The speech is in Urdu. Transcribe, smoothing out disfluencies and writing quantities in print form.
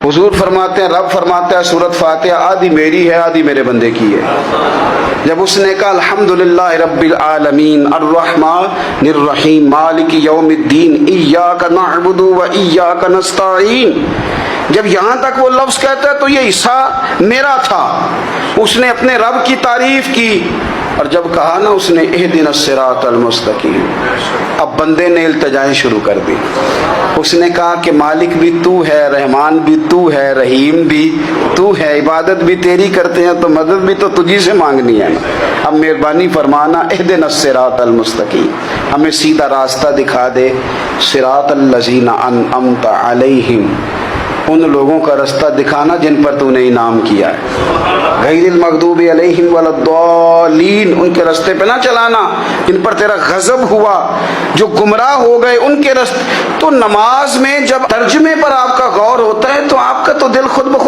حضور فرماتے ہیں، رب فرماتا ہے سورۃ فاتحہ آدھی میری ہے آدھی میرے بندے کی ہے۔ جب اس نے کہا الحمدللہ رب العالمین الرحمن الرحیم مالک یوم الدین ایاک نعبد و ایاک نستعین، جب یہاں تک وہ لفظ کہتا ہے تو یہ حصہ میرا تھا۔ اس نے اپنے رب کی تعریف کی، اور جب کہا نا اس نے اہدنا الصراط المستقیم، اب بندے نے التجائیں شروع کر دی۔ اس نے کہا کہ مالک بھی تو ہے، رحمان بھی تو ہے، رحیم بھی تو ہے، عبادت بھی تیری کرتے ہیں تو مدد بھی تو تجھی سے مانگنی ہے نا۔ اب مہربانی فرمانا اہدنا الصراط المستقیم، ہمیں سیدھا راستہ دکھا دے، صراط الذین انعمت علیہم، ان لوگوں کا راستہ دکھانا جن پر تو نے انعام کیا ہے، غیر المغضوب علیہم ولا الضالین، ان کے راستے پہ نہ چلانا جن پر تیرا غضب ہوا، جو گمراہ ہو گئے ان کے راستے۔ تو نماز میں جب ترجمے پر آپ کا غور ہوتا ہے تو آپ کا تو دل خود بخود